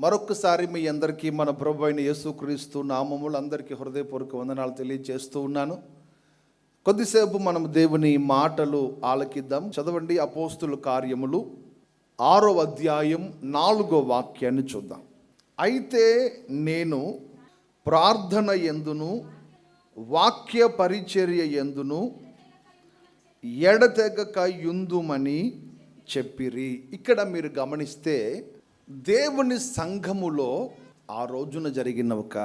మరొక్కసారి మీ అందరికీ మన ప్రభు అయిన యేసుక్రీస్తు నామములు అందరికీ హృదయపూర్వక వందనాలు తెలియజేస్తూ ఉన్నాను. కొద్దిసేపు మనం దేవుని మాటలు ఆలకిద్దాం. చదవండి అపోస్తుల కార్యములు 6వ అధ్యాయం 4వ వాక్యాన్ని చూద్దాం. అయితే నేను ప్రార్థన యందును వాక్య పరిచర్య యందును ఎడతెగక యుందుమని చెప్పిరి. ఇక్కడ మీరు గమనిస్తే దేవుని సంఘములో ఆ రోజున జరిగిన ఒక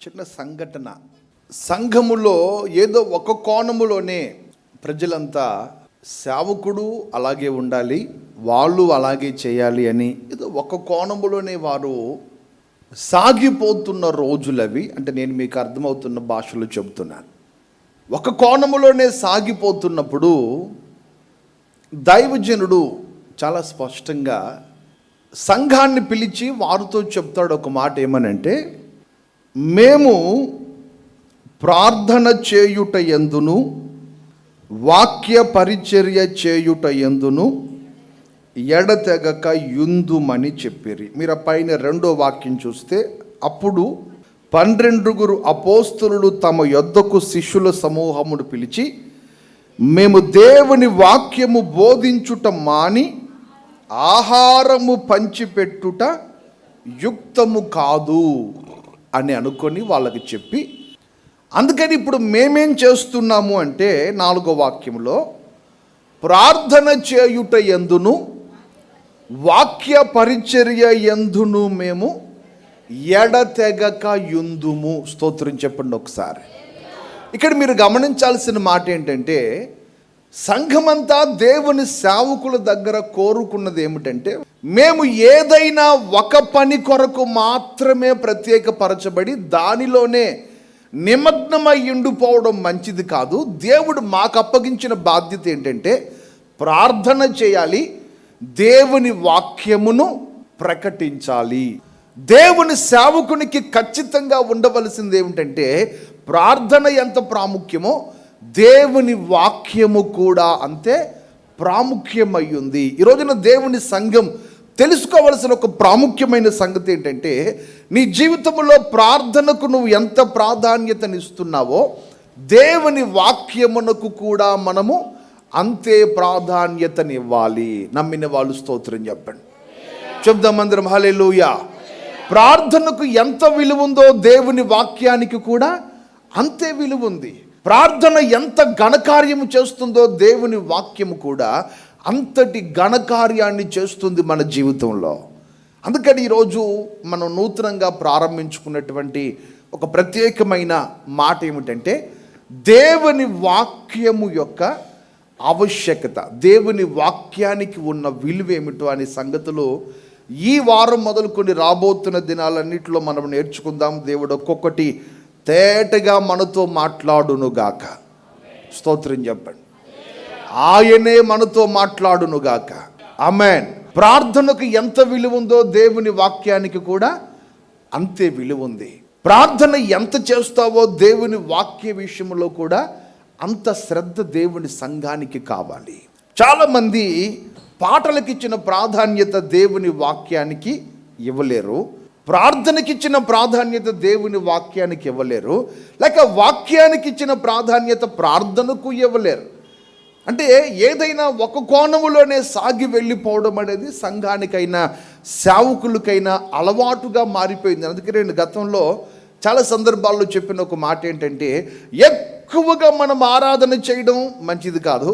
చిన్న సంఘటన, సంఘములో ఏదో ఒక కోణములోనే ప్రజలంతా సేవకుడు అలాగే ఉండాలి, వాళ్ళు అలాగే చేయాలి అని ఏదో ఒక కోణములోనే వారు సాగిపోతున్న రోజులవి. అంటే నేను మీకు అర్థమవుతున్న భాషలో చెబుతున్నాను. ఒక కోణములోనే సాగిపోతున్నప్పుడు దైవజనుడు చాలా స్పష్టంగా సంఘాన్ని పిలిచి వారితో చెప్తాడు ఒక మాట. ఏమనంటే, మేము ప్రార్థన చేయుట యందును వాక్య పరిచర్య చేయుట యందును ఎడతెగక యుందుమని చెప్పిరి. మీరు పైన 2వ వాక్యం చూస్తే, అప్పుడు 12 అపోస్తలులు తమ యొద్దకు శిష్యుల సమూహమును పిలిచి, మేము దేవుని వాక్యము బోధించుట మాని ఆహారము పంచిపెట్టుట యుక్తము కాదు అని అనుకొని వాళ్ళకి చెప్పి, అందుకని ఇప్పుడు మేమేం చేస్తున్నాము అంటే 4వ వాక్యంలో, ప్రార్థన చేయుట యందును వాక్య పరిచర్య యందును మేము ఎడతెగక యుందుము. స్తోత్రం చెప్పండి ఒకసారి. ఇక్కడ మీరు గమనించాల్సిన మాట ఏంటంటే, సంఘమంతా దేవుని సేవకుల దగ్గర కోరుకున్నది ఏమిటంటే, మేము ఏదైనా ఒక పని కొరకు మాత్రమే ప్రత్యేకపరచబడి దానిలోనే నిమగ్నమై ఉండిపోవడం మంచిది కాదు. దేవుడు మాకు అప్పగించిన బాధ్యత ఏంటంటే ప్రార్థన చేయాలి, దేవుని వాక్యమును ప్రకటించాలి. దేవుని సేవకునికి ఖచ్చితంగా ఉండవలసింది ఏమిటంటే, ప్రార్థన ఎంత ప్రాముఖ్యమో దేవుని వాక్యము కూడా అంతే ప్రాముఖ్యమై ఉంది. ఈరోజున దేవుని సంఘం తెలుసుకోవలసిన ఒక ప్రాముఖ్యమైన సంగతి ఏంటంటే, నీ జీవితంలో ప్రార్థనకు నువ్వు ఎంత ప్రాధాన్యతనిస్తున్నావో దేవుని వాక్యమునకు కూడా మనము అంతే ప్రాధాన్యతనివ్వాలి. నమ్మిన వాళ్ళు స్తోత్రం చెప్పండి. చెప్దాం అందరం హల్లెలూయా. ప్రార్థనకు ఎంత విలువ ఉందో దేవుని వాక్యానికి కూడా అంతే విలువ ఉంది. ప్రార్థన ఎంత ఘనకార్యము చేస్తుందో దేవుని వాక్యము కూడా అంతటి ఘనకార్యాన్ని చేస్తుంది మన జీవితంలో. అందుకని ఈరోజు మనం నూతనంగా ప్రారంభించుకున్నటువంటి ఒక ప్రత్యేకమైన మాట ఏమిటంటే, దేవుని వాక్యము యొక్క ఆవశ్యకత, దేవుని వాక్యానికి ఉన్న విలువ ఏమిటో అనే సంగతులు ఈ వారం మొదలుకొని రాబోతున్న దినాలన్నింటిలో మనం నేర్చుకుందాం. దేవుడు ఒక్కొక్కటి తేటగా మనతో మాట్లాడునుగాక. స్తోత్రం చెప్పండి. ఆయనే మనతో మాట్లాడునుగాక. ఆమేన్. ప్రార్థనకు ఎంత విలువ ఉందో దేవుని వాక్యానికి కూడా అంతే విలువ ఉంది. ప్రార్థన ఎంత చేస్తావో దేవుని వాక్య విషయంలో కూడా అంత శ్రద్ధ దేవుని సంఘానికి కావాలి. చాలామంది పాటలకు ఇచ్చిన ప్రాధాన్యత దేవుని వాక్యానికి ఇవ్వలేరు, ప్రార్థనకి ఇచ్చిన ప్రాధాన్యత దేవుని వాక్యానికి ఇవ్వలేరు, లేక వాక్యానికి ఇచ్చిన ప్రాధాన్యత ప్రార్థనకు ఇవ్వలేరు. అంటే ఏదైనా ఒక కోణములోనే సాగి వెళ్ళిపోవడం అనేది సంఘానికైనా సేవకులకైనా అలవాటుగా మారిపోయింది. అందుకే నేను గతంలో చాలా సందర్భాల్లో చెప్పిన ఒక మాట ఏంటంటే, ఎక్కువగా మనం ఆరాధన చేయడం మంచిది కాదు,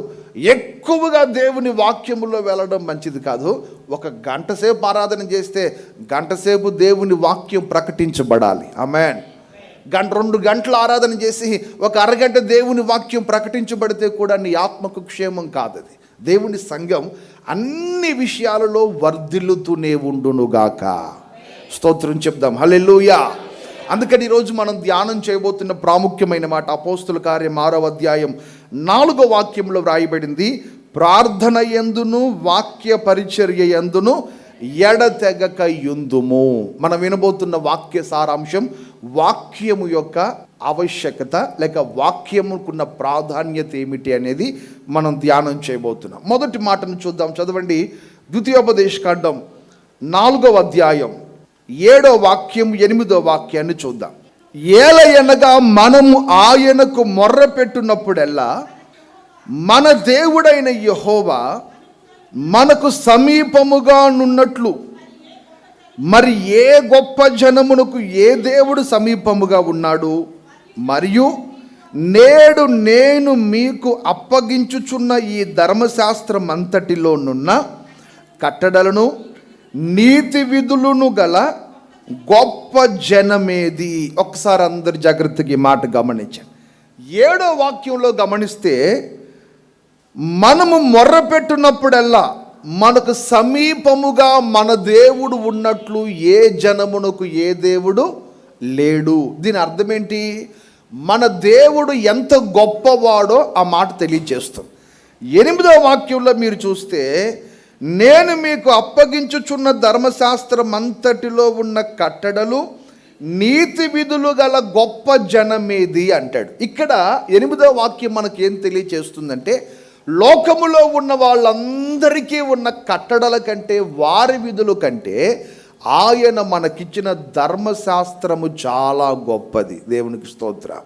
ఎక్కువగా దేవుని వాక్యములో వెళ్ళడం మంచిది కాదు. ఒక గంట సేపు ఆరాధన చేస్తే గంట సేపు దేవుని వాక్యం ప్రకటించబడాలి. ఆమేన్. 2 గంటలు ఆరాధన చేసి ఒక అరగంట దేవుని వాక్యం ప్రకటించబడితే కూడా నీ ఆత్మకు క్షేమం కాదు. అది దేవుని సంఘం అన్ని విషయాలలో వర్ధిల్లుతూనే ఉండునుగాక. స్తోత్రం చెప్దాం హల్లెలూయా. అందుకని ఈరోజు మనం ధ్యానం చేయబోతున్న ప్రాముఖ్యమైన మాట అపోస్తుల కార్యం 6వ అధ్యాయం 4వ వాక్యంలో వ్రాయబడింది, ప్రార్థన యందును వాక్య పరిచర్య యందును ఎడతెగక యుందుము. మనం వినబోతున్న వాక్య సారాంశం వాక్యము యొక్క ఆవశ్యకత లేక వాక్యముకున్న ప్రాధాన్యత ఏమిటి అనేది మనం ధ్యానం చేయబోతున్నాం. మొదటి మాటను చూద్దాం. చదవండి. ద్వితీయోపదేశకాండం 4వ అధ్యాయం 7వ వాక్యం 8వ వాక్యాన్ని చూద్దాం. ఏలయనగా మనము ఆయనకు మొర్ర పెట్టునప్పుడెల్లా మన దేవుడైన యెహోవా మనకు సమీపముగా నున్నట్లు మరి ఏ గొప్ప జనమునకు ఏ దేవుడు సమీపముగా ఉన్నాడు? మరియు నేడు నేను మీకు అప్పగించుచున్న ఈ ధర్మశాస్త్రం అంతటిలోనున్న కట్టడలను నీతి విధులను గల గొప్ప జనమేది. ఒకసారి అందరు జాగ్రత్తగా ఈ మాట గమనించండి. 7వ వాక్యంలో గమనిస్తే మనము మొర్ర పెట్టునప్పుడల్లా మనకు సమీపముగా మన దేవుడు ఉన్నట్లు ఏ జనమునకు ఏ దేవుడు లేడు. దీని అర్థం ఏంటి? మన దేవుడు ఎంత గొప్పవాడో ఆ మాట తెలియజేస్తుంది. 8వ వాక్యంలో మీరు చూస్తే నేను మీకు అప్పగించుచున్న ధర్మశాస్త్రం అంతటిలో ఉన్న కట్టడలు నీతి విధులు గల గొప్ప జనమేది అంటాడు. ఇక్కడ 8వ వాక్యం మనకి ఏం తెలియజేస్తుందంటే లోకములో ఉన్న వాళ్ళందరికీ ఉన్న కట్టడల కంటే వారి విధుల కంటే ఆయన మనకిచ్చిన ధర్మశాస్త్రము చాలా గొప్పది. దేవునికి స్తోత్రం,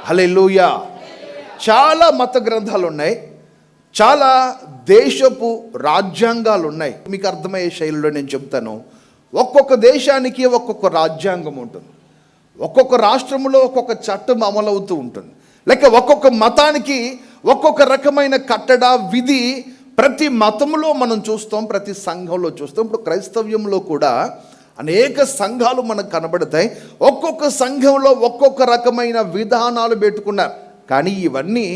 హల్లెలూయా. చాలా మత గ్రంథాలు ఉన్నాయి, చాలా దేశపు రాజ్యాంగాలు ఉన్నాయి. మీకు అర్థమయ్యే శైలిలో నేను చెప్తాను. ఒక్కొక్క దేశానికి ఒక్కొక్క రాజ్యాంగం ఉంటుంది, ఒక్కొక్క రాష్ట్రంలో ఒక్కొక్క చట్టం అమలవుతూ ఉంటుంది, లేక ఒక్కొక్క మతానికి ఒక్కొక్క రకమైన కట్టడ విధి ప్రతి మతంలో మనం చూస్తాం, ప్రతి సంఘంలో చూస్తాం. ఇప్పుడు క్రైస్తవ్యంలో కూడా అనేక సంఘాలు మనకు కనబడతాయి. ఒక్కొక్క సంఘంలో ఒక్కొక్క రకమైన విధానాలు పెట్టుకున్నారు. కానీ ఇవన్నీ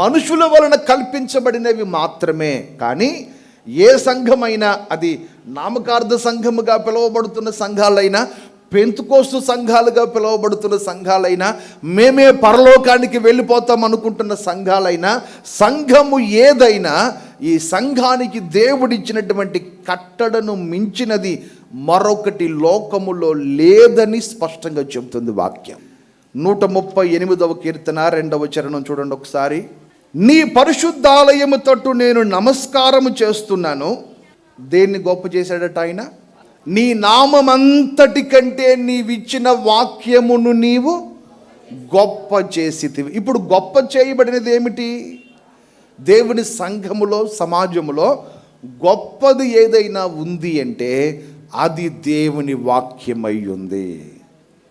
మనుషుల వలన కల్పించబడినవి మాత్రమే. కానీ ఏ సంఘమైనా, అది నామకార్థ సంఘముగా పిలువబడుతున్న సంఘాలైనా, పెంతుకోస్తు సంఘాలుగా పిలువబడుతున్న సంఘాలైనా, మేమే పరలోకానికి వెళ్ళిపోతాం అనుకుంటున్న సంఘాలైనా, సంఘము ఏదైనా ఈ సంఘానికి దేవుడిచ్చినటువంటి కట్టడను మించినది మరొకటి లోకములో లేదని స్పష్టంగా చెబుతుంది వాక్యం. 138వ కీర్తన 2వ చరణం చూడండి ఒకసారి. నీ పరిశుద్ధాలయము తట్టు నేను నమస్కారము చేస్తున్నాను. దేన్ని గొప్ప చేశాడట ఆయన? నీ నామమంతటి కంటే నీవిచ్చిన వాక్యమును నీవు గొప్ప చేసితివి. ఇప్పుడు గొప్ప చేయబడినది ఏమిటి? దేవుని సంఘములో, సమాజములో గొప్పది ఏదైనా ఉంది అంటే అది దేవుని వాక్యమై ఉంది.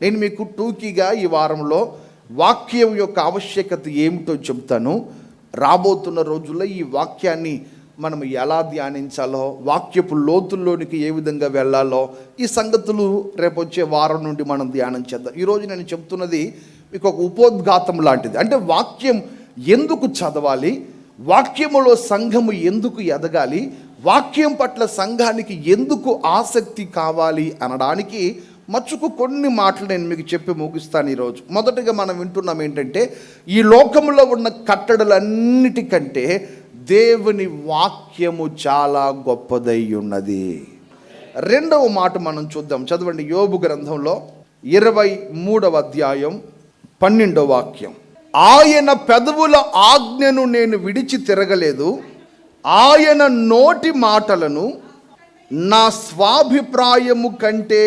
నేను మీకు టూకీగా ఈ వారంలో వాక్యం యొక్క ఆవశ్యకత ఏమిటో చెప్తాను. రాబోతున్న రోజుల్లో ఈ వాక్యాన్ని మనం ఎలా ధ్యానించాలో, వాక్యపు లోతుల్లోనికి ఏ విధంగా వెళ్ళాలో, ఈ సంగతులు రేపు వచ్చే వారం నుండి మనం ధ్యానం చేద్దాం. ఈరోజు నేను చెప్తున్నది మీకు ఒక ఉపోద్ఘాతం లాంటిది. అంటే వాక్యం ఎందుకు చదవాలి, వాక్యములో సంఘము ఎందుకు ఎదగాలి, వాక్యం పట్ల సంఘానికి ఎందుకు ఆసక్తి కావాలి అనడానికి మచ్చుకు కొన్ని మాటలు నేను మీకు చెప్పి ముగిస్తాను ఈరోజు. మొదటగా మనం వింటున్నాం ఏంటంటే, ఈ లోకంలో ఉన్న కట్టడలన్నిటికంటే దేవుని వాక్యము చాలా గొప్పదై ఉన్నది. 2వ మాట మనం చూద్దాం. చదవండి, యోబు గ్రంథంలో 23వ అధ్యాయం 12వ వాక్యం. ఆయన పెదవుల ఆజ్ఞను నేను విడిచి తిరగలేదు, ఆయన నోటి మాటలను నా స్వాభిప్రాయము కంటే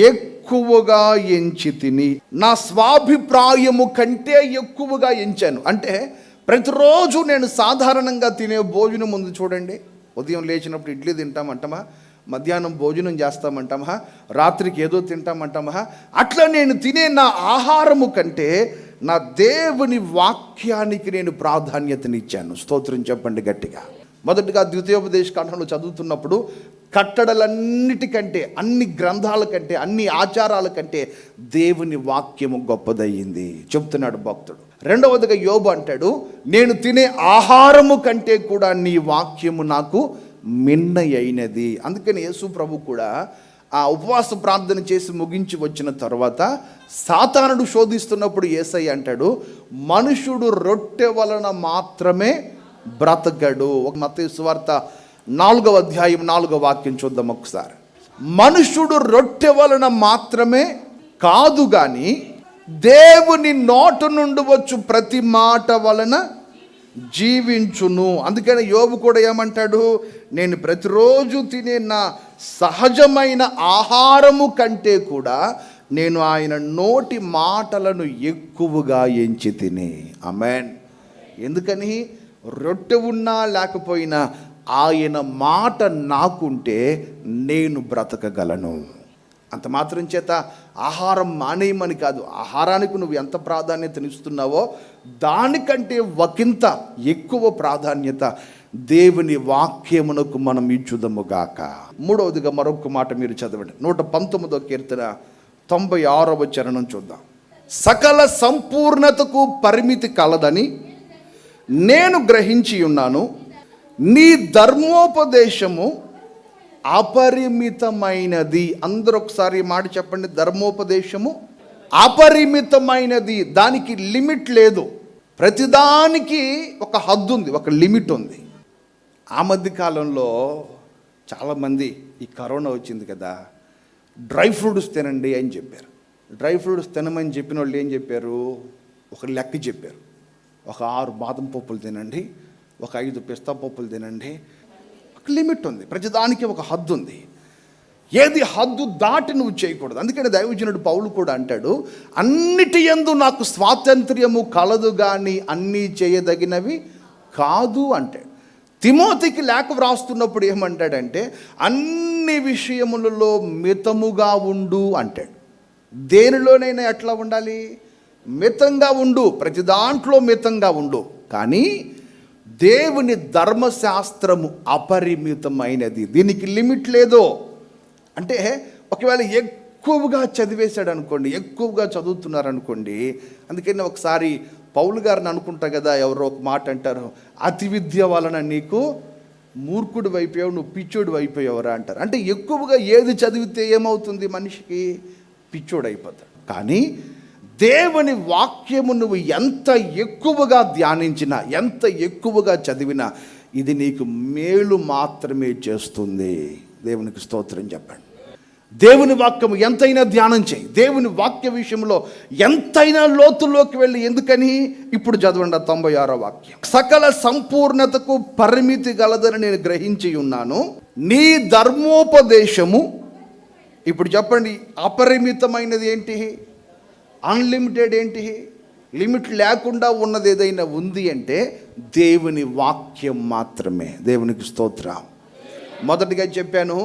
ఎక్కువగా ఎంచి తిని. నా స్వాభిప్రాయము కంటే ఎక్కువగా ఎంచాను అంటే ప్రతిరోజు నేను సాధారణంగా తినే భోజనం ముందు చూడండి. ఉదయం లేచినప్పుడు ఇడ్లీ తింటామంటామా, మధ్యాహ్నం భోజనం చేస్తామంటామా, రాత్రికి ఏదో తింటామంటామా. అట్లా నేను తినే నా ఆహారము కంటే నా దేవుని వాక్యానికి నేను ప్రాధాన్యతనిచ్చాను. స్తోత్రం చెప్పండి గట్టిగా. మొదటిగా ద్వితీయోపదేశ కాండంలో చదువుతున్నప్పుడు కట్టడలన్నిటికంటే, అన్ని గ్రంథాల కంటే, అన్ని ఆచారాల కంటే దేవుని వాక్యము గొప్పదయ్యింది చెప్తున్నాడు భక్తుడు. 2వదిగా యోబు అంటాడు, నేను తినే ఆహారము కంటే కూడా నీ వాక్యము నాకు మిన్న అయినది. అందుకని యేసు ప్రభు కూడా ఆ ఉపవాస ప్రార్థన చేసి ముగించి వచ్చిన తర్వాత సాతానుడు శోధిస్తున్నప్పుడు యేసయ్య అంటాడు, మనుషుడు రొట్టె వలన మాత్రమే బ్రతకడు. మత్తయి సువార్త 4వ అధ్యాయం 4వ వాక్యం చూద్దాం ఒకసారి. మనుషుడు రొట్టె వలన మాత్రమే కాదు గాని దేవుని నోటు నుండి వచ్చు ప్రతి మాట వలన జీవించును. అందుకని యోబు కూడా ఏమంటాడు, నేను ప్రతిరోజు తినే నా సహజమైన ఆహారము కంటే కూడా నేను ఆయన నోటి మాటలను ఎక్కువగా ఎంచి తిని. ఆమేన్. ఎందుకని? రొట్టె ఉన్నా లేకపోయినా ఆయన మాట నాకుంటే నేను బ్రతకగలను. అంత మాత్రం చేత ఆహారం మానేయమని కాదు, ఆహారానికి నువ్వు ఎంత ప్రాధాన్యతనిస్తున్నావో దానికంటే ఒకంత ఎక్కువ ప్రాధాన్యత దేవుని వాక్యమునకు మనం ఇచ్చుదముగాక. మూడవదిగా మరొక మాట మీరు చదవండి. 119వ కీర్తన 96వ చరణం చూద్దాం. సకల సంపూర్ణతకు పరిమితి కలదని నేను గ్రహించి ఉన్నాను, నీ ధర్మోపదేశము అపరిమితమైనది. అందరూ ఒకసారి మాట చెప్పండి. ధర్మోపదేశము అపరిమితమైనది. దానికి లిమిట్ లేదు. ప్రతిదానికి ఒక హద్దు ఉంది, ఒక లిమిట్ ఉంది. ఆ మధ్య కాలంలో చాలామంది ఈ కరోనా వచ్చింది కదా, డ్రై ఫ్రూట్స్ తినండి అని చెప్పారు. డ్రై ఫ్రూట్స్ తినమని చెప్పిన వాళ్ళు ఏం చెప్పారు? ఒక లెక్క చెప్పారు. ఒక 6 బాదం పప్పులు తినండి, ఒక 5 పిస్తా పప్పులు తినండి. ఒక లిమిట్ ఉంది, ప్రతిదానికి ఒక హద్దు ఉంది. ఏది హద్దు దాటి నువ్వు చేయకూడదు. అందుకని దైవజనుడు పౌలు కూడా అంటాడు, అన్నిటి యందు నాకు స్వాతంత్ర్యము కలదు కానీ అన్నీ చేయదగినవి కాదు అంటాడు. తిమోతికి లేఖ వ్రాస్తున్నప్పుడు ఏమంటాడంటే, అన్ని విషయములలో మితముగా ఉండు అంటాడు. దేనిలోనైనా ఎట్లా ఉండాలి? మితంగా ఉండు. ప్రతి దాంట్లో మితంగా ఉండు. కానీ దేవుని ధర్మశాస్త్రము అపరిమితమైనది, దీనికి లిమిట్ లేదు. అంటే ఒకవేళ ఎక్కువగా చదివేశాడు అనుకోండి, ఎక్కువగా చదువుతున్నారనుకోండి. అందుకని ఒకసారి పౌలు గారిని అనుకుంటా కదా, ఎవరో ఒక మాట అంటారు, అతి విద్య వలన నీకు మూర్ఖుడు అయిపోయావు, నువ్వు పిచ్చోడు అయిపోయావురా అంటారు. అంటే ఎక్కువగా ఏది చదివితే ఏమవుతుంది? మనిషికి పిచ్చోడు అయిపోతాడు. కానీ దేవుని వాక్యము నువ్వు ఎంత ఎక్కువగా ధ్యానించినా, ఎంత ఎక్కువగా చదివినా ఇది నీకు మేలు మాత్రమే చేస్తుంది. దేవునికి స్తోత్రం చెప్పండి. దేవుని వాక్యము ఎంతైనా ధ్యానం చేయి. దేవుని వాక్య విషయంలో ఎంతైనా లోతుల్లోకి వెళ్ళి. ఎందుకని? ఇప్పుడు చదవండి 96వ వాక్యం. సకల సంపూర్ణతకు పరిమితి గలదని నేను గ్రహించి ఉన్నాను, నీ ధర్మోపదేశము. ఇప్పుడు చెప్పండి, అపరిమితమైనది ఏంటి? అన్లిమిటెడ్ ఏంటి? లిమిట్ లేకుండా ఉన్నది ఏదైనా ఉంది అంటే దేవుని వాక్యం మాత్రమే. దేవునికి స్తోత్రం. మొదటిగా చెప్పాను,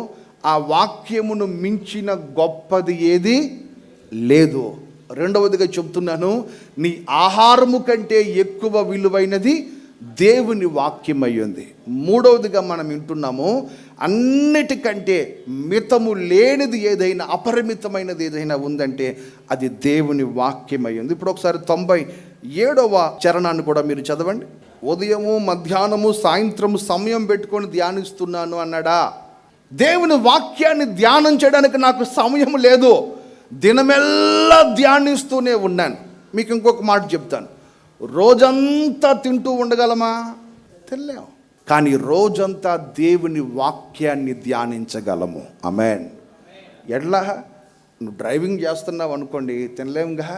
ఆ వాక్యమును మించిన గొప్పది ఏది లేదు. రెండవదిగా చెప్తున్నాను, నీ ఆహారము కంటే ఎక్కువ విలువైనది దేవుని వాక్యం అయ్యింది. మూడవదిగా మనం వింటున్నాము, అన్నిటికంటే మితము లేనిది ఏదైనా, అపరిమితమైనది ఏదైనా ఉందంటే అది దేవుని వాక్యం అయ్యింది. ఇప్పుడు ఒకసారి 97వ చరణాన్ని కూడా మీరు చదవండి. ఉదయము, మధ్యాహ్నము, సాయంత్రము సమయం పెట్టుకొని ధ్యానిస్తున్నాను అన్నాడా? దేవుని వాక్యాన్ని ధ్యానం చేయడానికి నాకు సమయం లేదు, దినమెల్లా ధ్యానిస్తూనే ఉన్నాను. మీకు ఇంకొక మాట చెప్తాను, రోజంతా తింటూ ఉండగలమా? తినలేము. కానీ రోజంతా దేవుని వాక్యాన్ని ధ్యానించగలము. ఆమేన్. ఎట్లా? నువ్వు డ్రైవింగ్ చేస్తున్నావు అనుకోండి, తినలేముగా.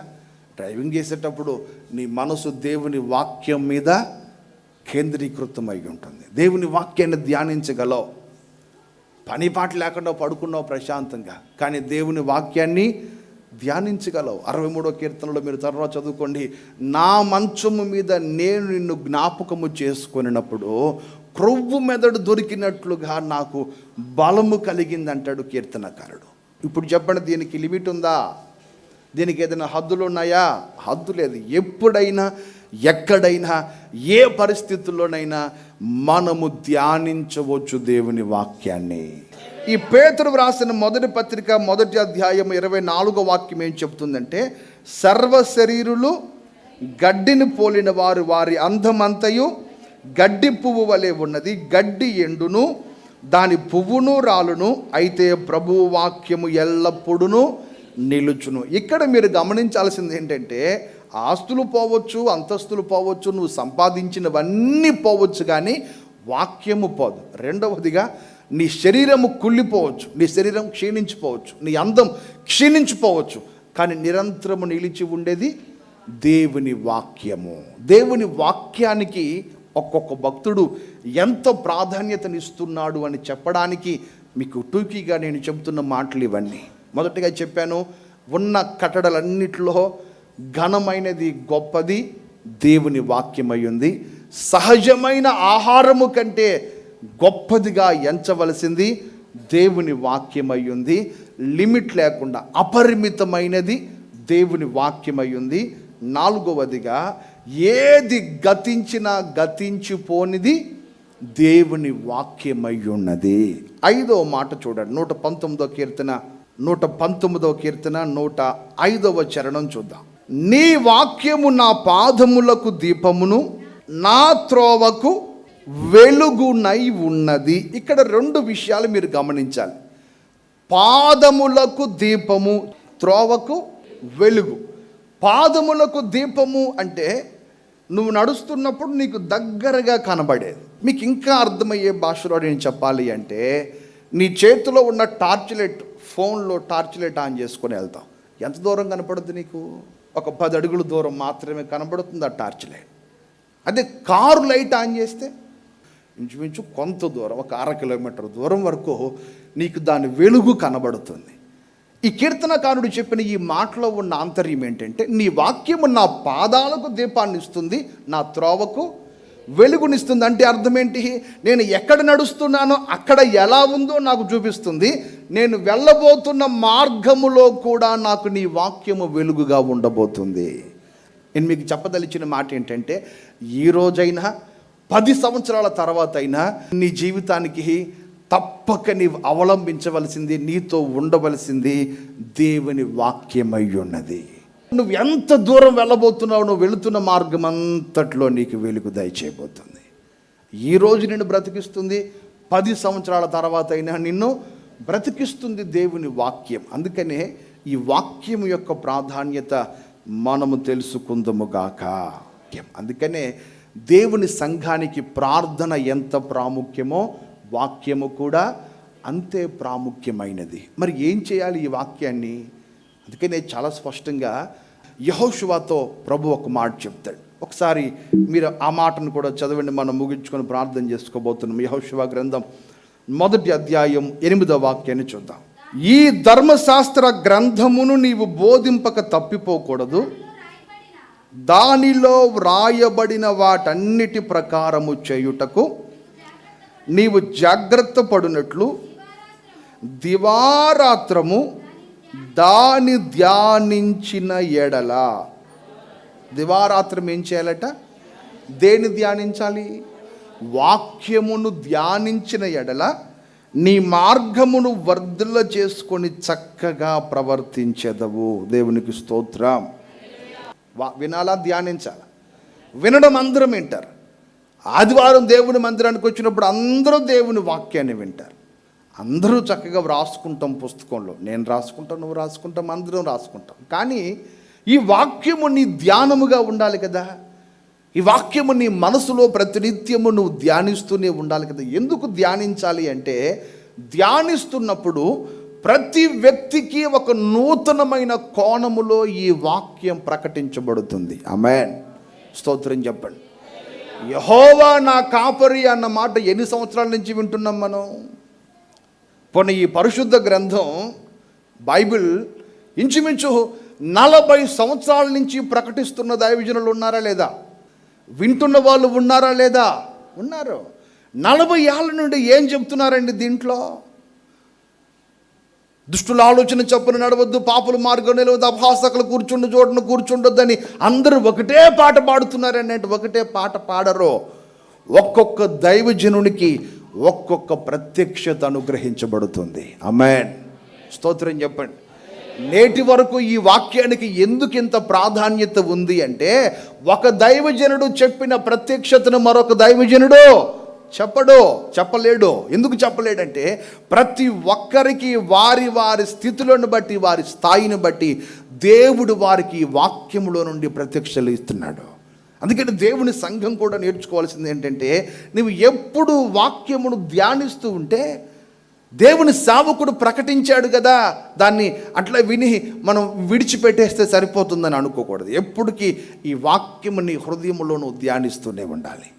డ్రైవింగ్ చేసేటప్పుడు నీ మనసు దేవుని వాక్యం మీద కేంద్రీకృతమై ఉంటుంది. దేవుని వాక్యాన్ని ధ్యానించగలవు. పని పాట లేకుండా పడుకున్నావు ప్రశాంతంగా, కానీ దేవుని వాక్యాన్ని ధ్యానించగలవు. 63వ కీర్తనలో మీరు తర్వాత చదువుకోండి, నా మంచము మీద నేను నిన్ను జ్ఞాపకము చేసుకొనినప్పుడు క్రొవ్వు మెదడు దొరికినట్లుగా నాకు బలము కలిగింది అంటాడు కీర్తనకారుడు. ఇప్పుడు చెప్పండి, దీనికి లిమిట్ ఉందా? దీనికి ఏదైనా హద్దులు ఉన్నాయా? హద్దు లేదు. ఎప్పుడైనా, ఎక్కడైనా, ఏ పరిస్థితుల్లోనైనా మనము ధ్యానించవచ్చు దేవుని వాక్యాన్ని. ఈ పేతురు వ్రాసిన మొదటి పత్రిక 1వ అధ్యాయం 24వ వాక్యం ఏం చెప్తుందంటే, సర్వ శరీరులు గడ్డిని పోలిన వారు, వారి అందమంతయు గడ్డి పువ్వు వలె ఉన్నది. గడ్డి ఎండును, దాని పువ్వును రాలును, అయితే ప్రభువు వాక్యము ఎల్లప్పుడూ నిలుచును. ఇక్కడ మీరు గమనించాల్సింది ఏంటంటే, ఆస్తులు పోవచ్చు, అంతస్తులు పోవచ్చు, నువ్వు సంపాదించినవన్నీ పోవచ్చు, కానీ వాక్యము పోదు. రెండవదిగా నీ శరీరము కుళ్ళిపోవచ్చు, నీ శరీరం క్షీణించిపోవచ్చు, నీ అందం క్షీణించిపోవచ్చు, కానీ నిరంతరము నిలిచి ఉండేది దేవుని వాక్యము. దేవుని వాక్యానికి ఒక్కొక్క భక్తుడు ఎంత ప్రాధాన్యతనిస్తున్నాడు అని చెప్పడానికి మీకు టూకీగా నేను చెబుతున్న మాటలు ఇవన్నీ. మొదటిగా చెప్పాను, ఉన్న కట్టడలన్నిటిలో ఘనమైనది, గొప్పది దేవుని వాక్యమై ఉంది. సహజమైన ఆహారము కంటే గొప్పదిగా ఎంచవలసింది దేవుని వాక్యమై ఉంది. లిమిట్ లేకుండా అపరిమితమైనది దేవుని వాక్యమై ఉంది. నాలుగవదిగా ఏది గతించినా గతించిపోనిది దేవుని వాక్యమై ఉన్నది. ఐదవ మాట చూడండి, 119వ కీర్తన 105వ చరణం చూద్దాం. నీ వాక్యము నా పాదములకు దీపమును, నా త్రోవకు వెలుగునై ఉన్నది. ఇక్కడ రెండు విషయాలు మీరు గమనించాలి. పాదములకు దీపము, త్రోవకు వెలుగు. పాదములకు దీపము అంటే నువ్వు నడుస్తున్నప్పుడు నీకు దగ్గరగా కనబడేది. మీకు ఇంకా అర్థమయ్యే భాషలో నేను చెప్పాలి అంటే, నీ చేతిలో ఉన్న టార్చ్ లైట్, ఫోన్లో టార్చ్ లైట్ ఆన్ చేసుకొని వెళ్తాం. ఎంత దూరం కనపడుతుంది నీకు? ఒక 10 అడుగుల దూరం మాత్రమే కనబడుతుంది ఆ టార్చ్ లైట్. అదే కారు లైట్ ఆన్ చేస్తే ఇంచుమించు కొంత దూరం, ఒక 1/2 కిలోమీటర్ దూరం వరకు నీకు దాని వెలుగు కనబడుతుంది. ఈ కీర్తనకారుడు చెప్పిన ఈ మాటలో ఉన్న ఆంతర్యం ఏంటంటే, నీ వాక్యము నా పాదాలకు దీపాన్ని ఇస్తుంది, నా త్రోవకు వెలుగునిస్తుంది. అంటే అర్థం ఏంటి? నేను ఎక్కడ నడుస్తున్నానో అక్కడ ఎలా ఉందో నాకు చూపిస్తుంది. నేను వెళ్ళబోతున్న మార్గములో కూడా నాకు నీ వాక్యము వెలుగుగా ఉండబోతుంది. నేను మీకు చెప్పదలిచిన మాట ఏంటంటే, ఈ రోజైనా 10 సంవత్సరాల తర్వాత అయినా నీ జీవితానికి తప్పక నీవు అవలంబించవలసింది, నీతో ఉండవలసింది దేవుని వాక్యమై ఉన్నది. నువ్వు ఎంత దూరం వెళ్ళబోతున్నావు, నువ్వు వెళుతున్న మార్గం అంతట్లో నీకు వెలుగు దయచేయబోతుంది. ఈరోజు నిన్ను బ్రతికిస్తుంది, 10 సంవత్సరాల తర్వాత అయినా నిన్ను బ్రతికిస్తుంది దేవుని వాక్యం. అందుకనే ఈ వాక్యం యొక్క ప్రాధాన్యత మనము తెలుసుకుందాముగాక. అందుకనే దేవుని సంఘానికి ప్రార్థన ఎంత ప్రాముఖ్యమో వాక్యము కూడా అంతే ప్రాముఖ్యమైనది. మరి ఏం చేయాలి ఈ వాక్యాన్ని? అందుకనే చాలా స్పష్టంగా యెహోషువతో ప్రభు ఒక మాట చెప్తాడు. ఒకసారి మీరు ఆ మాటను కూడా చదవండి, మనం ముగించుకొని ప్రార్థన చేసుకోబోతున్నాం. యెహోషువ గ్రంథం 1వ అధ్యాయం 8వ వాక్యాన్ని చూద్దాం. ఈ ధర్మశాస్త్ర గ్రంథమును నీవు బోధింపక తప్పిపోకూడదు, దానిలో వ్రాయబడిన వాటన్నిటి ప్రకారము చేయుటకు నీవు జాగ్రత్త పడునట్లు దివారాత్రము దాని ధ్యానించిన ఎడల. దివారాత్రం ఏం చేయాలట? దేని ధ్యానించాలి? వాక్యమును ధ్యానించిన ఎడల నీ మార్గమును వర్ధిల్ల చేసుకొని చక్కగా ప్రవర్తించెదవు. దేవునికి స్తోత్రం. వినాలా? ధ్యానించాలా? వినడం అందరం వింటారు. ఆదివారం దేవుని మందిరానికి వచ్చినప్పుడు అందరూ దేవుని వాక్యాన్ని వింటారు. అందరూ చక్కగా రాసుకుంటాం పుస్తకంలో. నేను రాసుకుంటాను, నువ్వు రాసుకుంటాం, అందరం రాసుకుంటాం. కానీ ఈ వాక్యము నీ ధ్యానముగా ఉండాలి కదా. ఈ వాక్యము నీ మనసులో ప్రతినిత్యము నువ్వు ధ్యానిస్తూనే ఉండాలి కదా. ఎందుకు ధ్యానించాలి అంటే, ధ్యానిస్తున్నప్పుడు ప్రతి వ్యక్తికి ఒక నూతనమైన కోణములో ఈ వాక్యం ప్రకటించబడుతుంది. ఆమేన్. స్తోత్రం చెప్పండి. యెహోవా నా కాపరి అన్న మాట ఎన్ని సంవత్సరాల నుంచి వింటున్నాం మనం? పోనీ ఈ పరిశుద్ధ గ్రంథం బైబిల్ ఇంచుమించు 40 సంవత్సరాల నుంచి ప్రకటిస్తున్న దైవజనులు ఉన్నారా లేదా? వింటున్న వాళ్ళు ఉన్నారా లేదా? ఉన్నారు. 40 ఏళ్ళ నుండి ఏం చెప్తున్నారండి దీంట్లో? దుష్టుల ఆలోచన చొప్పున నడవద్దు, పాపుల మార్గం నిలవద్దు, అపహాసకులు కూర్చుండు చోటును కూర్చుండొద్దని అందరూ ఒకటే పాట పాడుతున్నారండి. అంటే ఒకటే పాట పాడరు. ఒక్కొక్క దైవజనునికి ఒక్కొక్క ప్రత్యక్షత అనుగ్రహించబడుతుంది. ఆమేన్. స్తోత్రం చెప్పండి. నేటి వరకు ఈ వాక్యానికి ఎందుకు ఇంత ప్రాధాన్యత ఉంది అంటే, ఒక దైవజనుడు చెప్పిన ప్రత్యక్షతను మరొక దైవజనుడు చెప్పలేడు. ఎందుకు చెప్పలేడంటే, ప్రతి ఒక్కరికి వారి వారి స్థితులను బట్టి, వారి స్థాయిని బట్టి దేవుడు వారికి వాక్యములో నుండి ప్రత్యక్షలు ఇస్తున్నాడు. అందుకని దేవుని సంఘం కూడా నేర్చుకోవాల్సింది ఏంటంటే, నువ్వు ఎప్పుడు వాక్యమును ధ్యానిస్తూ ఉంటే, దేవుని సేవకుడు ప్రకటించాడు కదా, దాన్ని అట్లా విని మనం విడిచిపెట్టేస్తే సరిపోతుందని అనుకోకూడదు. ఎప్పటికీ ఈ వాక్యము నీ హృదయంలో నువ్వు ధ్యానిస్తూనే ఉండాలి.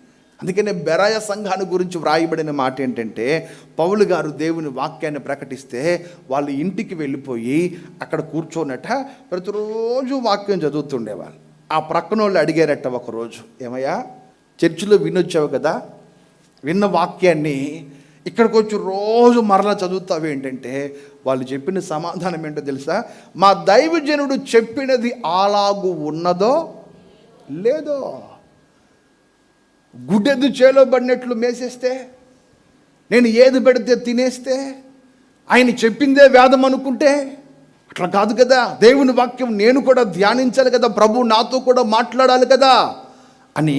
అందుకనే బెరాయ సంఘాన్ని గురించి వ్రాయబడిన మాట ఏంటంటే, పౌలు గారు దేవుని వాక్యాన్ని ప్రకటిస్తే వాళ్ళు ఇంటికి వెళ్ళిపోయి అక్కడ కూర్చోనట ప్రతిరోజు వాక్యం చదువుతుండేవాళ్ళు. ఆ ప్రక్కన వాళ్ళు అడిగారట ఒకరోజు, ఏమయ్యా చర్చిలో వినొచ్చావు కదా, విన్న వాక్యాన్ని ఇక్కడికి వచ్చి రోజు మరలా చదువుతావు ఏంటంటే, వాళ్ళు చెప్పిన సమాధానం ఏంటో తెలుసా? మా దైవజనుడు చెప్పినది అలాగూ ఉన్నదో లేదో. గుడ్డెద్దు చేలో పడినట్లు మేసేస్తే, నేను ఏది పెడితే తినేస్తే, ఆయన చెప్పిందే వేదం అనుకుంటే అట్లా కాదు కదా. దేవుని వాక్యం నేను కూడా ధ్యానించాలి కదా, ప్రభు నాతో కూడా మాట్లాడాలి కదా అని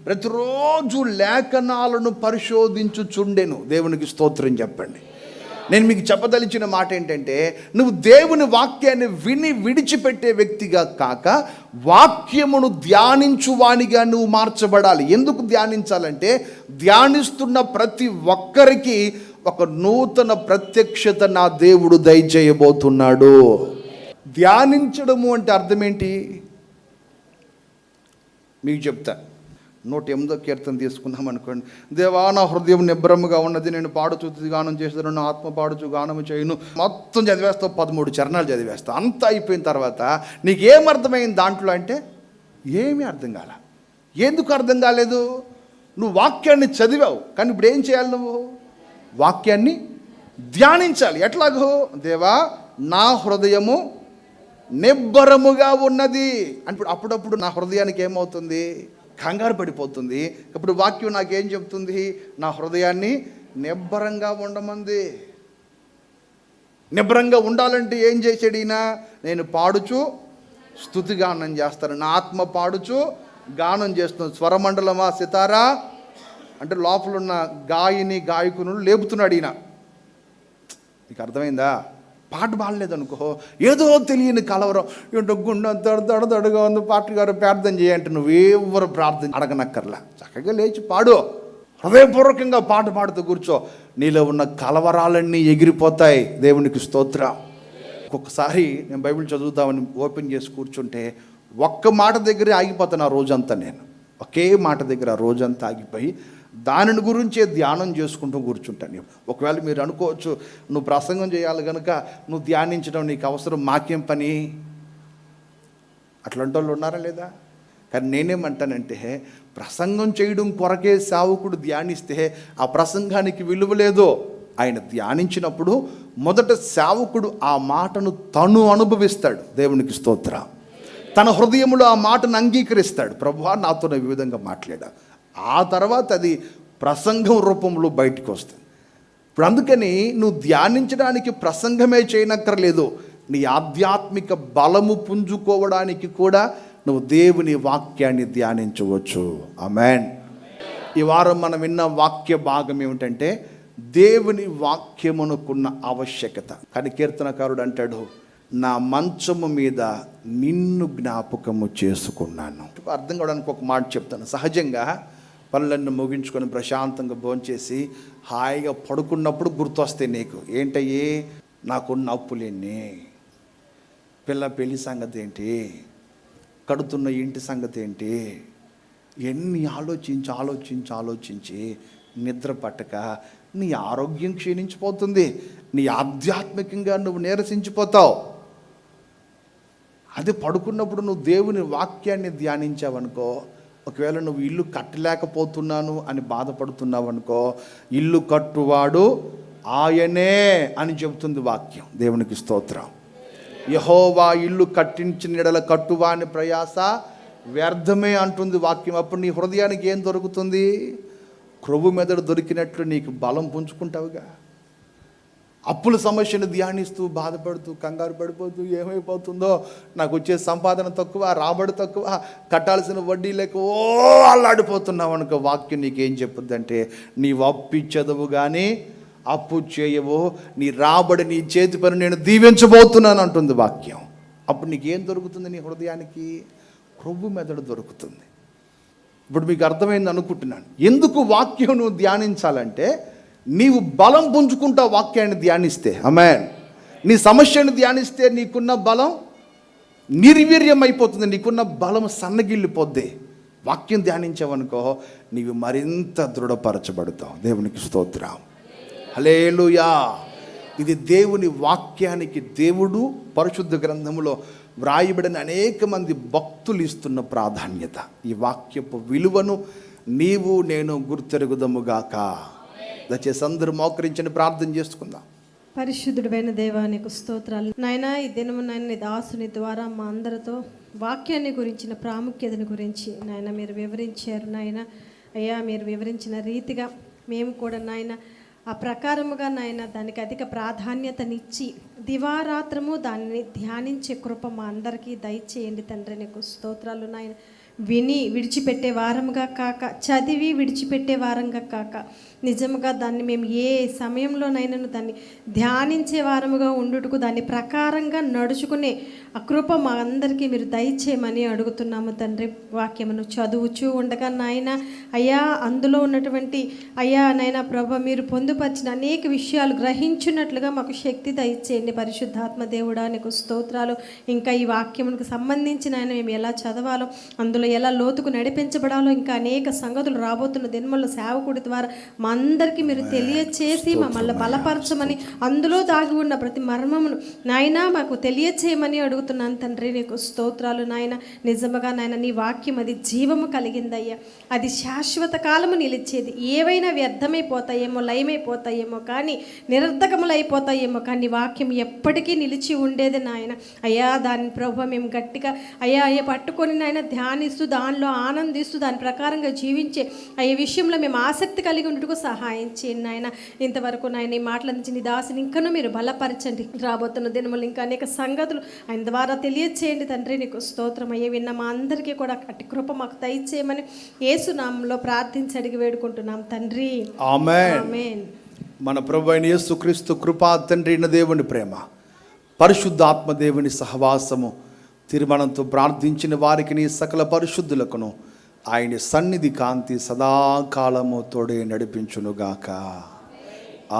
ప్రతిరోజు లేఖనాలను పరిశోధించుచుండెను. దేవునికి స్తోత్రం చెప్పండి. నేను మీకు చెప్పదలిచిన మాట ఏంటంటే, నువ్వు దేవుని వాక్యాన్ని విని విడిచిపెట్టే వ్యక్తిగా కాక వాక్యమును ధ్యానించువానిగా నువ్వు మార్చబడాలి. ఎందుకు ధ్యానించాలంటే, ధ్యానిస్తున్న ప్రతి ఒక్కరికి ఒక నూతన ప్రత్యక్షత నా దేవుడు దయచేయబోతున్నాడు. ధ్యానించడము అంటే అర్థం ఏంటి మీకు చెప్తా. 108వ కీర్తన తీసుకున్నాం అనుకోండి. దేవా నా హృదయం నిబ్రముగా ఉన్నది, నేను పాడుచు గానం చేస్తాను, నా ఆత్మ పాడుచు గానము చేయను. మొత్తం చదివేస్తావు, 13 చరణాలు చదివేస్తావు. అంతా అయిపోయిన తర్వాత నీకు ఏమర్థమైంది దాంట్లో అంటే, ఏమీ అర్థం కాల. ఎందుకు అర్థం కాలేదు? నువ్వు వాక్యాన్ని చదివావు, కానీ ఇప్పుడు ఏం చేయాలి? నువ్వు వాక్యాన్ని ధ్యానించాలి. ఎట్లాగో? దేవా నా హృదయము నిబ్బరముగా ఉన్నది అంటే అప్పుడప్పుడు నా హృదయానికి ఏమవుతుంది? కంగారు పడిపోతుంది. ఇప్పుడు వాక్యం నాకేం చెప్తుంది? నా హృదయాన్ని నిబ్బరంగా ఉండమంది. నిబ్బరంగా ఉండాలంటే ఏం చేసాడు ఈయన? నేను పాడుచు స్తుతి గానం చేస్తాను, నా ఆత్మ పాడుచు గానం చేస్తున్నాను. స్వరమండలమా సితారా అంటే లోపల ఉన్న గాయని గాయకును లేపుతున్నాడు ఈయన. నీకు అర్థమైందా? పాట పాడలేదనుకో, ఏదో తెలియని కలవరం, ఏంటో గుండె దడదడగా ఉంది, పాటలు గారు ప్రార్థన చేయంటే నువ్వెవరు ప్రార్థన అడగనక్కర్లా, చక్కగా లేచి పాడు, హృదయపూర్వకంగా పాట పాడుతూ కూర్చో, నీలో ఉన్న కలవరాలన్నీ ఎగిరిపోతాయి. దేవునికి స్తోత్రం. ఒక్కొక్కసారి నేను బైబిల్ చదువుతామని ఓపెన్ చేసి కూర్చుంటే ఒక్క మాట దగ్గరే ఆగిపోతాను ఆ రోజంతా. నేను ఒకే మాట దగ్గర ఆ రోజంతా ఆగిపోయి దానిని గురించే ధ్యానం చేసుకుంటూ కూర్చుంటాను. ఒకవేళ మీరు అనుకోవచ్చు, నువ్వు ప్రసంగం చేయాలి కనుక నువ్వు ధ్యానించడం నీకు అవసరం, మాకేం పని? అట్లాంటి వాళ్ళు ఉన్నారా లేదా? కానీ నేనేమంటానంటే, ప్రసంగం చేయడం కొరకే సేవకుడు ధ్యానిస్తే ఆ ప్రసంగానికి విలువ లేదు. ఆయన ధ్యానించినప్పుడు మొదట సేవకుడు ఆ మాటను తను అనుభవిస్తాడు. దేవునికి స్తోత్రం. తన హృదయంలో ఆ మాటను అంగీకరిస్తాడు. ప్రభువా నాతో ఈ విధంగా మాట్లాడా, ఆ తర్వాత అది ప్రసంగం రూపంలో బయటకు వస్తుంది. ఇప్పుడు అందుకని నువ్వు ధ్యానించడానికి ప్రసంగమే చేయనక్కర్లేదు. నీ ఆధ్యాత్మిక బలము పుంజుకోవడానికి కూడా నువ్వు దేవుని వాక్యాన్ని ధ్యానించవచ్చు. ఆమేన్. ఈ వారం మనం విన్న వాక్య భాగం ఏమిటంటే, దేవుని వాక్యమునకున్న ఆవశ్యకత. కానీ కీర్తనకారుడు అంటాడు, నా మంచము మీద నిన్ను జ్ఞాపకము చేసుకున్నాను. అర్థం కావడానికి ఒక మాట చెప్తాను. సహజంగా పనులన్నీ ముగించుకొని ప్రశాంతంగా భోంచేసి హాయిగా పడుకున్నప్పుడు గుర్తొస్తాయి నీకు. ఏంటయ్యి? నాకున్న అప్పులేన్ని, పిల్ల పెళ్లి సంగతి ఏంటి, కడుతున్న ఇంటి సంగతి ఏంటి, ఎన్ని ఆలోచించి నిద్ర పట్టక నీ ఆరోగ్యం క్షీణించిపోతుంది, నీ ఆధ్యాత్మికంగా నువ్వు నీరసించిపోతావు. అది పడుకున్నప్పుడు నువ్వు దేవుని వాక్యాన్ని ధ్యానించావనుకో, ఒకవేళ నువ్వు ఇల్లు కట్టలేకపోతున్నాను అని బాధపడుతున్నావు అనుకో, ఇల్లు కట్టువాడు ఆయనే అని చెబుతుంది వాక్యం. దేవునికి స్తోత్రం. యెహోవా ఇల్లు కట్టించిన యెడల కట్టువాని ప్రయాస వ్యర్థమే అంటుంది వాక్యం. అప్పుడు నీ హృదయానికి ఏం దొరుకుతుంది? క్రొవ్వు మెదడు దొరికినట్లు నీకు బలం పుంజుకుంటావుగా. అప్పుల సమస్యను ధ్యానిస్తూ బాధపడుతూ కంగారు పడిపోతూ ఏమైపోతుందో, నాకు వచ్చే సంపాదన తక్కువ, రాబడి తక్కువ, కట్టాల్సిన వడ్డీ లేక అల్లాడిపోతున్నావు అనుకో, వాక్యం నీకేం చెప్పుద్దంటే, నీవు అప్పిచ్చదవు కానీ అప్పు చేయవు, నీ రాబడి నీ చేతి పని నేను దీవించబోతున్నాను అంటుంది వాక్యం. అప్పుడు నీకేం దొరుకుతుంది? నీ హృదయానికి క్రొవ్వు మెదడు దొరుకుతుంది. ఇప్పుడు మీకు అర్థమైంది అనుకుంటున్నాను. ఎందుకు వాక్యం నువ్వు ధ్యానించాలంటే, నీవు బలం పుంజుకుంటావు వాక్యాన్ని ధ్యానిస్తే. ఆమేన్. నీ సమస్యను ధ్యానిస్తే నీకున్న బలం నిర్వీర్యం అయిపోతుంది, నీకున్న బలం సన్నగిల్లిపోద్ది. వాక్యం ధ్యానించావనుకో నీవు మరింత దృఢపరచబడతావు. దేవునికి స్తోత్రం. హల్లెలూయా. ఇది దేవుని వాక్యానికి దేవుడు పరిశుద్ధ గ్రంథములో వ్రాయబడిన అనేక మంది భక్తులు ఇస్తున్న ప్రాధాన్యత. ఈ వాక్యపు విలువను నీవు నేను గుర్తెరుగుదముగాక. దయచేసి అందరూ మోకరించని ప్రార్థన చేసుకుందాం. పరిశుద్ధుడైన దేవానికి స్తోత్రాలు నాయన. ఈ దినము నాయన దాసుని ద్వారా మా అందరితో వాక్యాన్ని గురించిన ప్రాముఖ్యతను గురించి నాయన మీరు వివరించారు. నాయన అయ్యా, మీరు వివరించిన రీతిగా మేము కూడా నాయన ఆ ప్రకారముగా నాయన దానికి అధిక ప్రాధాన్యతనిచ్చి దివారాత్రము దానిని ధ్యానించే కృప మా అందరికీ దయచేయండి తండ్రి. నీకు స్తోత్రాలు నాయన. విని విడిచిపెట్టే వారముగా కాక, చదివి విడిచిపెట్టే వారంగా కాక, నిజముగా దాన్ని మేము ఏ సమయంలోనైనా దాన్ని ధ్యానించే వారముగా ఉండుటకు దాని ప్రకారంగా నడుచుకునే అకృప మా అందరికీ మీరు దయచేయమని అడుగుతున్నాము తండ్రి. వాక్యమును చదువుచూ ఉండగా నాయన అయ్యా, అందులో ఉన్నటువంటి అయ్యా నాయన ప్రభ మీరు పొందుపరిచిన అనేక విషయాలు గ్రహించున్నట్లుగా మాకు శక్తి దయచేయండి పరిశుద్ధాత్మ దేవుడా. నీకు స్తోత్రాలు. ఇంకా ఈ వాక్యమునికి సంబంధించిన ఆయన మేము ఎలా చదవాలో, అందులో ఎలా లోతుకు నడిపించబడాలో, ఇంకా అనేక సంగతులు రాబోతున్న దినముల సేవకుడి ద్వారా మా అందరికీ మీరు తెలియచేసి మమ్మల్ని బలపరచమని, అందులో దాగి ఉన్న ప్రతి మర్మమును నాయన మాకు తెలియచేయమని అడుగుతున్నాను తండ్రి. నీకు స్తోత్రాలు నాయన. నిజముగా నాయన నీ వాక్యం అది జీవము కలిగిందయ్యా. అది శాశ్వత కాలము నిలిచేది. ఏవైనా వ్యర్థమైపోతాయేమో, లయమైపోతాయేమో, కానీ నిరర్ధకములు అయిపోతాయేమో, కానీ వాక్యం ఎప్పటికీ నిలిచి ఉండేది నాయన. అయ్యా దాని ప్రభు మేము గట్టిగా అయ్యా పట్టుకొని నాయన ధ్యానిస్తూ, దానిలో ఆనందిస్తూ, దాని ప్రకారంగా జీవించే ఈ విషయంలో మేము ఆసక్తి కలిగి ఉండటకు సహాయం చేయండి నాయన. ఇంతవరకు నాయన ఈ మాటల నుంచి నీ దాసిని ఇంకనూ మీరు బలపరచండి. రాబోతున్న దినములు ఇంకా అనేక సంగతులు ఆయన ద్వారా తెలియచేయండి తండ్రి. నీకు స్తోత్రం. అయ్యే విన్న మా అందరికీ కూడా అట్టి కృప మాకు దయచేయమని యేసు నామములో ప్రార్థించి అడిగి వేడుకుంటున్నాం తండ్రి. ఆమేన్. మన ప్రభువైన అయిన యేసుక్రీస్తు కృపా, తండ్రి అయిన దేవుని ప్రేమ, పరిశుద్ధాత్మ దేవుని సహవాసము, తీర్మానంతో ప్రార్థించిన వారికి నీ సకల పరిశుద్ధులకును ఆయన సన్నిధి కాంతి సదాకాలము తోడే నడిపించునుగాక.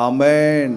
ఆమేన్.